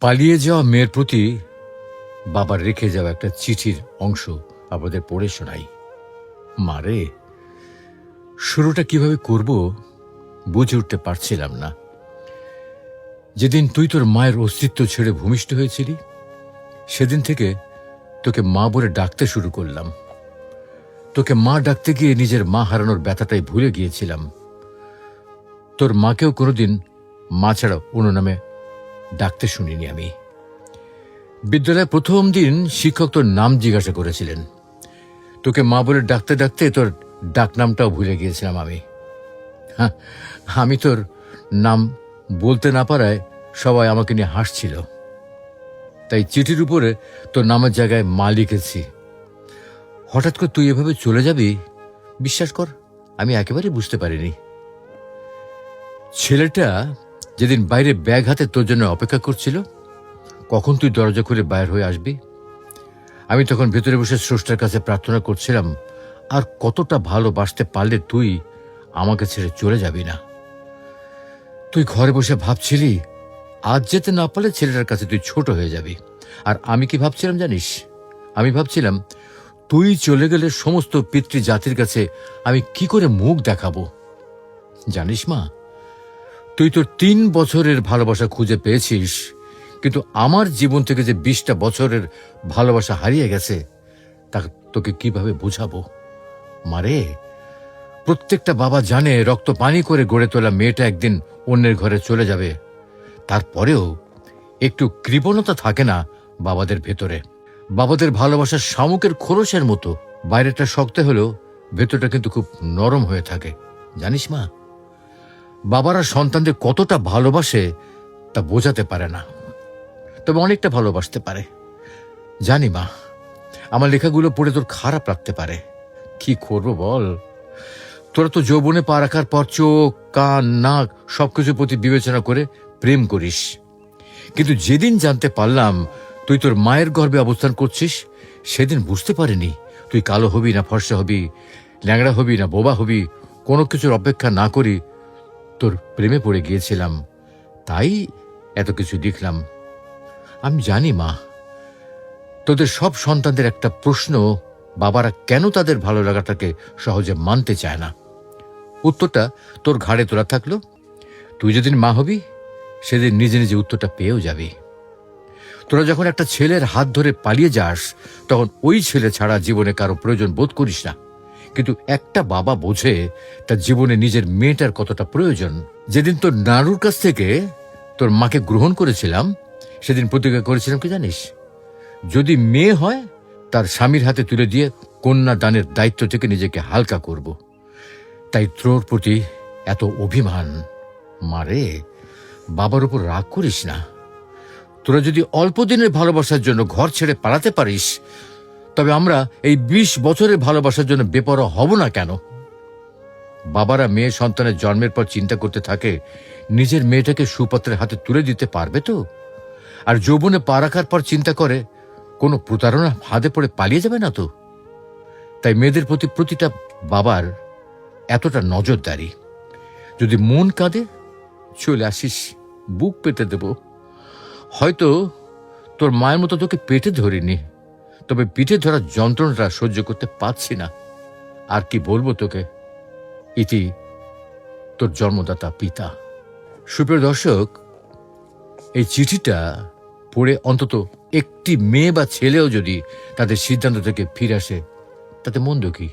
পালিয়ে যাওয়া মেয়ের প্রতি বাবার রেখে যাওয়া একটা চিঠির অংশ আপনাদের পড়ে শোনাই। মারে, শুরুটা কিভাবে করব বুঝে উঠতে পারছিলাম না। যেদিন তুই তোর মায়ের অস্তিত্ব ছেড়ে ভূমিষ্ঠ হয়েছিলি, সেদিন থেকে তোকে মা বলে ডাকতে শুরু করলাম। তোকে মা ডাকতে গিয়ে নিজের মা হারানোর ব্যথাটাই ভুলে গিয়েছিলাম। তোর মাকেও কোনোদিন মা ছাড়া অন্য নামে ডাকতে শুনিনি আমি। বিদ্যালয়ে প্রথম দিন শিক্ষক তোর নাম জিজ্ঞাসা করেছিলেন। তোকে মা বলে ডাকতে ডাকতে তোর ডাক নামটাও ভুলে গিয়েছিলাম আমি। হ্যাঁ, আমি তোর নাম বলতে না পারায় সবাই আমাকে নিয়ে হাসছিল। তাই চিঠির উপরে তোর নামের জায়গায় মা লিখেছি। হঠাৎ করে তুই এভাবে চলে যাবি, বিশ্বাস কর আমি একেবারে বুঝতে পারিনি। ছেলেটা যেদিন বাইরে ব্যাগ হাতে তোর জন্য অপেক্ষা করছিল, কখন তুই দরজা খুলে বাইর হয়ে আসবি, আমি তখন ভেতরে বসে স্রষ্টার কাছে প্রার্থনা করছিলাম আর কতটা ভালোবাসতে পারলে তুই আমাকে ছেড়ে চলে যাবি না। তুই ঘরে বসে ভাবছিলি আজ যেতে না পারলে ছেলেটার কাছে তুই ছোট হয়ে যাবি। আর আমি কি ভাবছিলাম জানিস? আমি ভাবছিলাম তুই চলে গেলে সমস্ত পিতৃ জাতির কাছে আমি কি করে মুখ দেখাবো। জানিস মা, তুই তোর 3 বছরের ভালোবাসা খুঁজে পেয়েছিস, কিন্তু আমার জীবন থেকে যে 20টা বছরের ভালোবাসা হারিয়ে গেছে তা তোকে কিভাবে বুঝাবো। মারে, প্রত্যেকটা বাবা জানে রক্ত পানি করে গড়ে তোলা মেয়েটা একদিন অন্যের ঘরে চলে যাবে। তারপরেও একটু কৃপণতা থাকে না বাবাদের ভেতরে। বাবাদের ভালোবাসার শামুকের খোলসের মতো, বাইরেটা শক্ত হলেও ভেতরটা কিন্তু খুব নরম হয়ে থাকে। জানিস মা, বাবারা সন্তানদের কতটা ভালোবাসে তা বোঝাতে পারে না, তবে অনেকটা ভালোবাসতে পারে। জানি মা, আমার লেখাগুলো পড়ে তোর খারাপ লাগতে পারে। কি করবো বল, তোরা তো যৌবনে পা রাখার পর চোখ, কান, নাক সবকিছুর প্রতি বিবেচনা করে প্রেম করিস। কিন্তু যেদিন জানতে পারলাম তুই তোর মায়ের গর্ভে অবস্থান করছিস, সেদিন বুঝতে পারিনি তুই কালো হবি না ফর্সা হবি, ল্যাংড়া হবি না বোবা হবি। কোনো কিছুর অপেক্ষা না করি তোর প্রেমে পড়ে গিয়েছিলাম, তাই এত কিছু লিখলাম। আমি জানি মা, তোদের সব সন্তানদের একটা প্রশ্ন, বাবারা কেন তাদের ভালো লাগাটাকে সহজে মানতে চায় না। উত্তরটা তোর ঘাড়ে তোলা থাকলো। তুই যেদিন মা হবি সেদিন নিজে নিজে উত্তরটা পেয়েও যাবি। তোরা যখন একটা ছেলের হাত ধরে পালিয়ে যাস, তখন ওই ছেলে ছাড়া জীবনে কারো প্রয়োজন বোধ করিস না। কিন্তু একটা বাবা বোঝে তার জীবনে নিজের মেয়েটার কতটা প্রয়োজন। যেদিন তোর নাড়ুর কাছ থেকে তোর মাকে গ্রহণ করেছিলাম, সেদিন প্রতিজ্ঞা করেছিলাম কি জানিস? যদি মেয়ে হয় তার স্বামীর হাতে তুলে দিয়ে কন্যা দানের দায়িত্ব থেকে নিজেকে হালকা করব। তাই তোর প্রতি এত অভিমান। মারে, বাবার উপর রাগ করিস না। তোরা যদি অল্প দিনের ভালোবাসার জন্য ঘর ছেড়ে পালাতে পারিস, তবে আমরা এই 20 বছরের ভালোবাসার জন্য বেপরোয়া হব না কেন? বাবারা মেয়ে সন্তানের জন্মের পর চিন্তা করতে থাকে নিজের মেয়েটাকে সুপাত্রের হাতে তুলে দিতে পারবে তো, আর যৌবনে পা রাখার পর চিন্তা করে কোনো প্রতারণা হাতে পড়ে পালিয়ে যাবে না তো। তাই মেয়েদের প্রতি প্রতিটা বাবার এতটা নজরদারি। যদি মন কাঁদে চলে আসিস, বুক পেতে দেব। হয়তো তোর মায়ের মতো তোকে পেটে ধরিনি, তবে পিঠে ধরার যন্ত্রণাটা সহ্য করতে পারছি না। আর কি বলবো তোকে। ইতি, তোর জন্মদাতা পিতা। সুপ্রিয় দর্শক, এই চিঠিটা পড়ে অন্তত একটি মেয়ে বা ছেলেও যদি তাদের সিদ্ধান্ত থেকে ফিরে আসে, তাতে মন্দ কি?